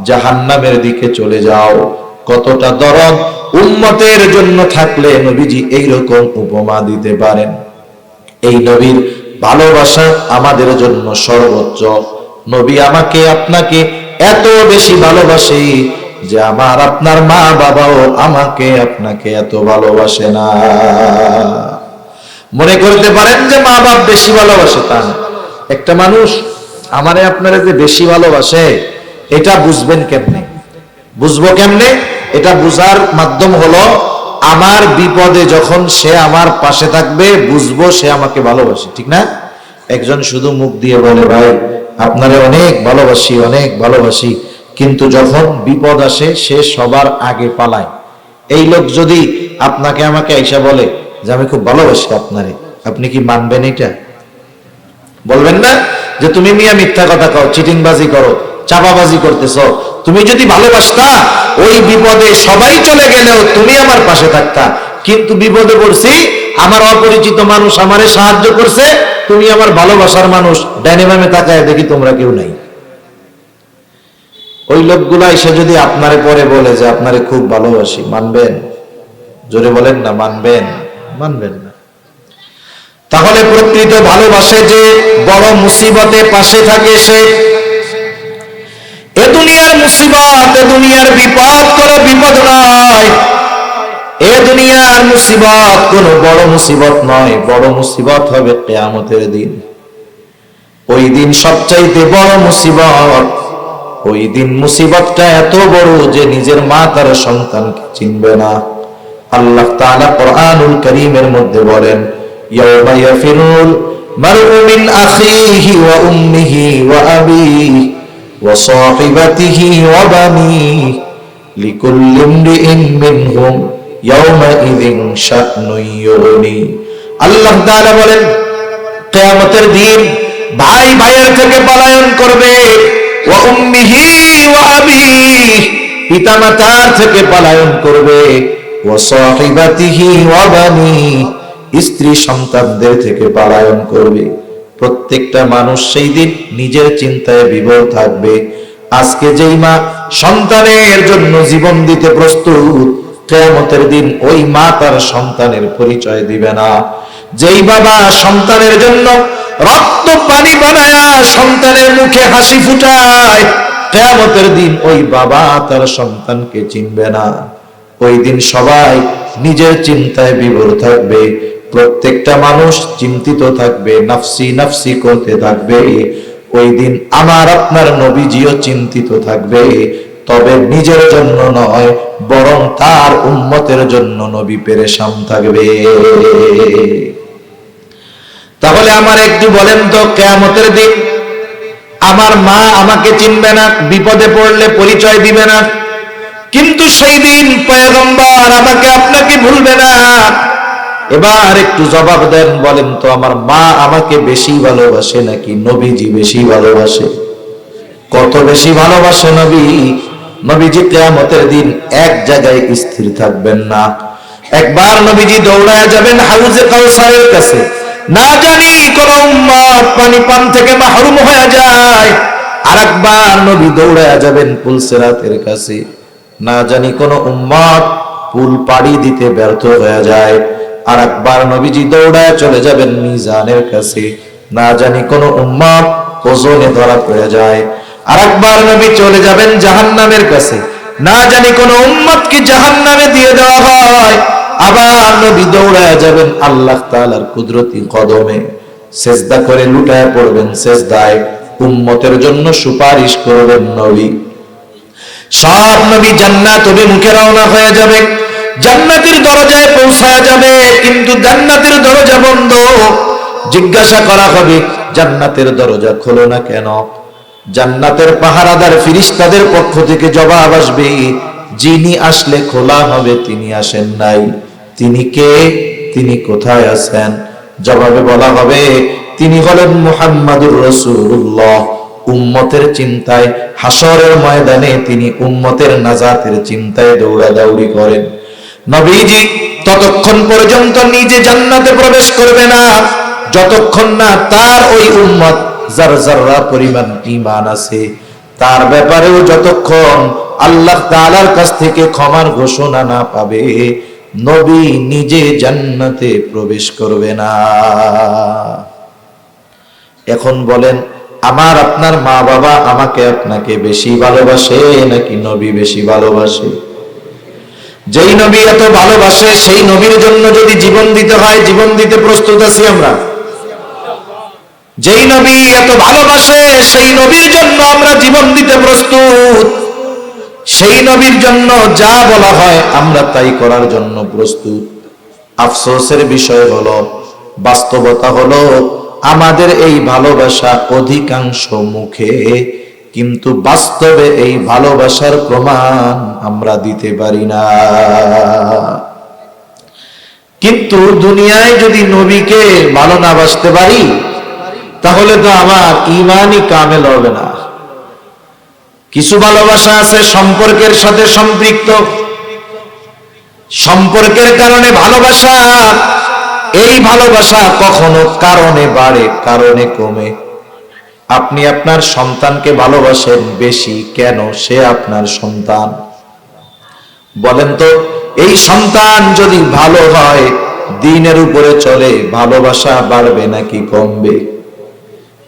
জাহান্নামের দিকে চলে যাও। কতটা দরদ উম্মতের জন্য থাকলে নবীজি এইরকম উপমা দিতে পারেন। এই নবীর ভালোবাসা আমাদের জন্য সর্বোচ্চ। নবী আমাকে আপনাকে এত বেশি ভালোবাসে যে আমার আপনার মা বাবাও আমাকে আপনাকে এত ভালোবাসে না। মনে করতে পারেন যে মা বাপ বেশি ভালোবাসে, তা না। একটা মানুষ আমারে আপনারে যে বেশি ভালোবাসে, এটা বুঝবেন কেমনে? বুঝবো কেমনে? এটা বুঝার মাধ্যম হলো, আমার বিপদে যখন সে আমার পাশে থাকবে, বুঝবো সে আমাকে ভালোবাসে, ঠিক না? একজন শুধু মুখ দিয়ে বলে, ভাই আপনারে অনেক ভালোবাসি, অনেক ভালোবাসি, কিন্তু যখন বিপদ আসে সে সবার আগে পালায়। এই লোক যদি আপনাকে আমাকে আইসা বলে যে আমি খুব ভালোবাসি আপনারে, আপনি কি মানবেন? এটা বলবেন না যে তুমি মিয়া মিথ্যা কথা কও, চিটিংবাজি করো, চাপাবাজি করতেছ। তুমি যদি ভালোবাসতা, ওই বিপদে সবাই চলে গেলেও তুমি আমার পাশে থাকতা। কিন্তু বিপদে পড়ছি, আমার অপরিচিত মানুষ আমারে সাহায্য করছে, তুমি আমার ভালোবাসার মানুষ, ডাইনে বামে তাকায় দেখি তোমরা কেউ নাই। ওই লোকগুলা এসে যদি আপনারে পরে বলে যে আপনারে খুব ভালোবাসি, মানবেন? জোরে বলেন না, মানবেন? মানবেন না। তাহলে প্রকৃত ভালোবাসে যে বড় মুসিবতে পাশে থাকে সে। এ দুনিয়ার মুসিবত, এ দুনিয়ার বিপদ কোনো বিপদ নয়, এ দুনিয়ার মুসিবত কোনো বড় মুসিবত নয়। বড় মুসিবত হবে কিয়ামতের দিন। ওই দিন সবচাইতে বড় মুসিবত। ওই দিন মুসিবতটা এত বড় যে নিজের মা তার সন্তানকে চিনবে না। আল্লাহ তাআলা কোরআনুল কারীমের মধ্যে বলেন, ইয়াউমা ইয়াফিরুল মারউ মিন আখিহি ওয়া উম্মিহি ওয়া আবিহি ওয়া সাহিবাতিহি ওয়া বানিহি লিকুল্লি ইমরিইন মিনহুম ইয়াউমা ইযিন শা'নুন ইউগনি। আল্লাহ তাআলা বলেন, কিয়ামতের দিন ভাই ভাইয়ের থেকে পলায়ন করবে, ওয়া উম্মিহি ওয়া আবিহি, পিতামাতার থেকে পলায়ন করবে, ওয়া সাহিবাতিহি ওয়া বানিহি, স্ত্রী সন্তানদের থেকে পলায়ন করবে। প্রত্যেকটা মানুষ সেই দিন নিজের চিন্তায় বিভোর থাকবে। আজকে যেই মা সন্তানের জন্য জীবন দিতে প্রস্তুত, কিয়ামতের দিন ওই মা তার সন্তানের পরিচয় দিবে না। যেই বাবা সন্তানের জন্য রক্ত পানি বানায়া সন্তানের মুখে হাসি ফুটায়, কিয়ামতের দিন ওই বাবা তার সন্তানকে চিনবে না। ওই দিন সবাই নিজের চিন্তায় বিভোর থাকবে। প্রত্যেকটা মানুষ চিন্তিত থাকবে, নাফসি নাফসি করতে থাকবে। ওই দিন আমার আপনার নবীজিও চিন্তিত থাকবে, তবে নিজের জন্য নয়, বরং তার উম্মতের জন্য নবী পেরেশান থাকবে। তাহলে আমার একটু বলেন তো, কিয়ামতের দিন আমার মা আমাকে চিনবে না, বিপদে পড়লে পরিচয় দিবে না, কিন্তু সেই দিন পয়গম্বর আমাকে আপনাকে ভুলবে না। এবার একটু জবাব দেন, বলেন তো, আমার মা আমাকে বেশি ভালোবাসে নাকি নবীজি বেশি ভালোবাসে? কত বেশি ভালোবাসে নবী? নবীজি কিয়ামতের দিন এক জায়গায় স্থির থাকবেন না। একবার নবীজি দৌড়ায় যাবেন হাউজে কাউসারের কাছে, না জানি কোন উম্মত পানি পান থেকে মাহরুম হয়ে যায়। আরেকবার নবী দৌড়ায় যাবেন পুলসিরাতের কাছে, না জানি কোন উম্মত পুল পাড়ি দিতে ব্যর্থ হয়ে যায়। আরেকবার নবীজি দৌড়ায় চলে যাবেন মিজানের কাছে, না জানি কোন উম্মত ওজনে ধরা পড়ে যায়। আরেকবার নবী চলে যাবেন জাহান্নামের কাছে, না জানি কোন উম্মতকে জাহান্নামে দিয়ে দেওয়া হয়। আবার নবী দৌড়ায় যাবেন আল্লাহ তাআলার কুদরতি কদমে, সেজদা করে লুটায় পড়বেন সেজদায়, উম্মতের জন্য সুপারিশ করবেন নবী। সব নবী জান্নাত অভিমুখে রওনা হয়ে যাবে, জান্নাতের দরজায় পৌঁছায় যাবে, কিন্তু জান্নাতের দরজা বন্ধ। জিজ্ঞাসা করা হবে জান্নাতের দরজা খোলো না কেন? জান্নাতের পাহারাদার ফেরেশতাদের পক্ষ থেকে জবাব আসবে, যিনি আসলে খোলা হবে তিনি আসেন নাই। তিনি কে? তিনি কোথায় আছেন? জবাবে বলা হবে তিনি হলেন মুহাম্মাদুর রাসূলুল্লাহ। উম্মতের চিন্তায় হাসরের ময়দানে তিনি উম্মতের নাজাতের চিন্তায় দৌড়াদৌড়ি করেন। নবীজি ততক্ষণ পর্যন্ত নিজে জান্নাতে প্রবেশ করবে না যতক্ষণ না তার ওই উম্মত যার যারা পরিমাণ ঈমান আছে তার ব্যাপারেও যতক্ষণ আল্লাহ তাআলার কাছ থেকে ক্ষমার ঘোষণা না পাবে নবী নিজে জান্নাতে প্রবেশ করবে না। এখন বলেন, আমার আপনার মা বাবা আমাকে আপনাকে বেশি ভালোবাসে নাকি নবী বেশি ভালোবাসে? যেই নবী এত ভালোবাসে সেই নবীর জন্য যদি জীবন দিতে হয় জীবন দিতে প্রস্তুত আছি আমরা। যেই নবী এত ভালোবাসে সেই নবীর জন্য আমরা জীবন দিতে প্রস্তুত। সেই নবীর জন্য যা বলা হয় আমরা তাই করার জন্য প্রস্তুত। আফসোসের বিষয় হলো, বাস্তবতা হলো আমাদের এই ভালোবাসা অধিকাংশ মুখে, কিন্তু বাস্তবে এই ভালোবাসার প্রমাণ আমরা দিতে পারি না। কিন্তু দুনিয়ায় যদি নবীকে ভালো না বাসতে পারি তাহলে তো আমার ঈমানই কামেল হবে না। কিছু ভালোবাসা আছে সম্পর্কের সাথে সম্পৃক্ত, সম্পর্কের কারণে ভালোবাসা। এই ভালোবাসা কখনো কারণে বাড়ে কারণে কমে। আপনি আপনার সন্তানকে ভালোবাসেন বেশি কেন? সে আপনার সন্তান। বলেন তো, এই সন্তান যদি ভালো হয়, দ্বীনের উপরে চলে, ভালোবাসা বাড়বে নাকি কমবে?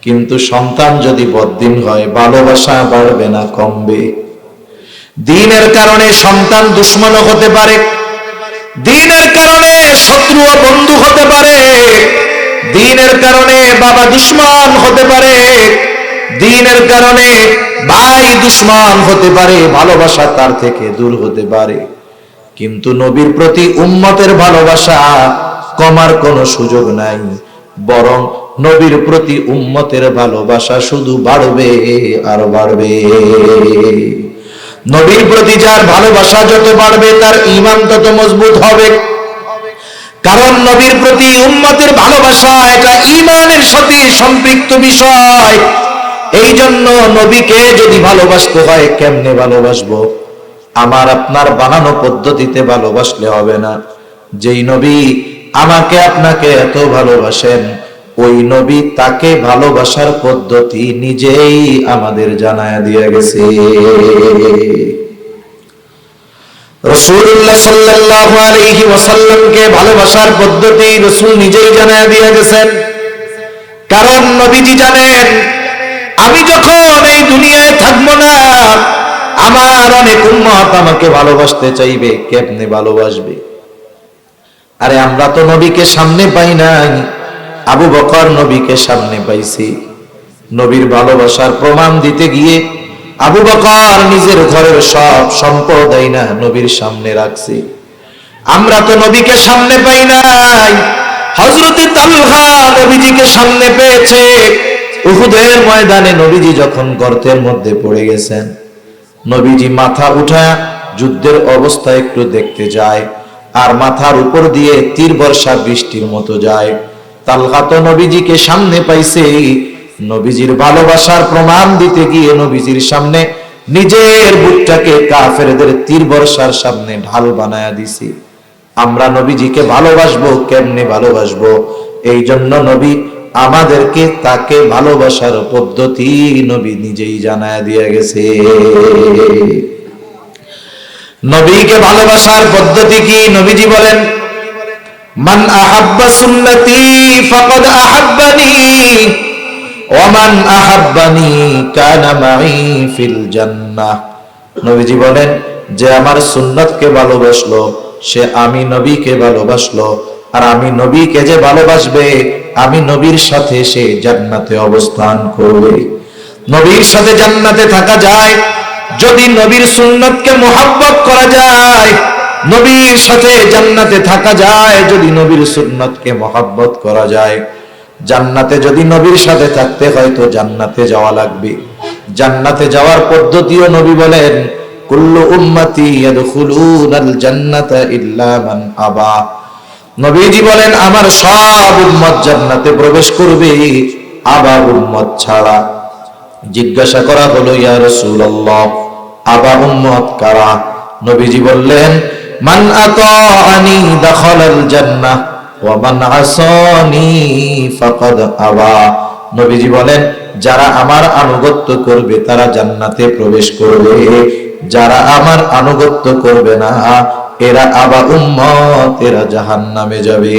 কিন্তু সন্তান যদি বদ্দীন হয়, ভালোবাসা বাড়বে না কমবে? দ্বীনের কারণে সন্তান দুশমনও হতে পারে, দ্বীনের কারণে শত্রু ও বন্ধু হতে পারে, দ্বীনের কারণে বাবা দুশমন হতে পারে, দ্বীনের কারণে ভাই দুশমন হতে পারে, ভালোবাসা তার থেকে দূর হতে পারে। কিন্তু নবীর প্রতি উম্মতের ভালোবাসা কমার কোনো সুযোগ নাই, বরং নবীর প্রতি উম্মতের ভালোবাসা শুধু বাড়বে আর বাড়বে। নবীর প্রতি যার ভালোবাসা যত বাড়বে তার ঈমান তত মজবুত হবে। কারণ নবীর প্রতি উম্মতের ভালোবাসা এটা ঈমানের সাথে সম্পৃক্ত বিষয়। এই জন্য নবীকে যদি ভালোবাসতে হয় কেমনে ভালোবাসবো? আমার আপনার বানানো পদ্ধতিতে ভালোবাসলে হবে না। যেই নবী আমাকে আপনাকে এত ভালোবাসেন ওই নবী তাকে ভালোবাসার পদ্ধতি নিজেই আমাদের জানায়া দিয়ে গেছে। রাসূলুল্লাহ সাল্লাল্লাহু আলাইহি ওয়াসাল্লামকে ভালোবাসার পদ্ধতি রাসূল নিজেই জানায়া দিয়ে গেছেন। কারণ নবীজি জানেন আমি যখন এই দুনিয়ায় থাকবো না আমার অনেক উম্মত আমাকে ভালোবাসতে চাইবে। কেমনে ভালোবাসবে? আরে আমরা তো নবীকে সামনে পাই নাই, আবু বকর নবীকে সামনে পাইছি। নবীর ভালোবাসার প্রমাণ দিতে গিয়ে আবু বকর নিজের ঘরের সব সম্পদ আইনা নবীর সামনে রাখছে। আমরা তো নবীকে সামনে পাই নাই। হযরত তালহা নবীজিকে সামনে পেয়েছে। উহুদের ময়দানে নবীজি যখন গর্তের মধ্যে পড়ে গেছেন, নবীজি মাথা উঠায় যুদ্ধের অবস্থা একটু দেখতে যায়, আর মাথার উপর দিয়ে তীর বর্ষা বৃষ্টির মতো যায়। তালহা তো নবীজিকে সামনে পাইছে। নবীজির ভালোবাসার প্রমাণ দিতে গিয়ে নবীজির সামনে নিজের বুকটাকে কাফেরদের তীর বর্ষার সামনে ঢাল বানায়া দিছি। আমরা নবীজিকে ভালোবাসবো কেমনে ভালোবাসবো? এই জন্য নবী আমাদেরকে তাকে ভালোবাসার পদ্ধতি নবী নিজেই জানায়া দিয়ে গেছে। নবীকে ভালোবাসার পদ্ধতি কি? নবীজি বলেন, মান আহাব্বা সুন্নতি ফাকাদ আহাব্বানি ওয়া মান আহাব্বানি কানা মাই ফিল জান্নাহ। নবীজি বলেন, যে আমার সুন্নতকে ভালোবাসলো সে আমি নবীকে ভালোবাসলো, আর আমি নবীকে যে ভালোবাসবে আমি নবীর সাথে সে জান্নাতে অবস্থান করবে। নবীর সাথে জান্নাতে থাকা যায় যদি নবীর সুন্নতকে মুহাব্বত করা যায়। নবীর সাথে জান্নাতে থাকা যায় যদি নবীর সুন্নতকে মুহাব্বত করা যায়। জান্নাতে যদি নবীর সাথে থাকতে হয় তো জান্নাতে যাওয়া লাগবে। জান্নাতে যাওয়ার পদ্ধতিও নবী বলেন, কুল্লু উম্মতি ইয়াদখুলুনাল জান্নাতা ইল্লা মান আবা। নবীজি বলেন আমার সব উম্মত জান্নাতে প্রবেশ করবে, আবা উম্মত ছাড়া। জিজ্ঞাসা করা হলো, ইয়া রাসূলুল্লাহ, আবা উম্মত কারা? নবীজি বললেন, মান আতাআনি দাখালাল জান্নাহ ওয়া মান আসানি ফাকাদ আবা। নবীজি বলেন যারা আমার আনুগত্য করবে তারা জান্নাতে প্রবেশ করবে, যারা আমার আনুগত্য করবে না এরা আবা উম্মত, এরা জাহান্নামে যাবে।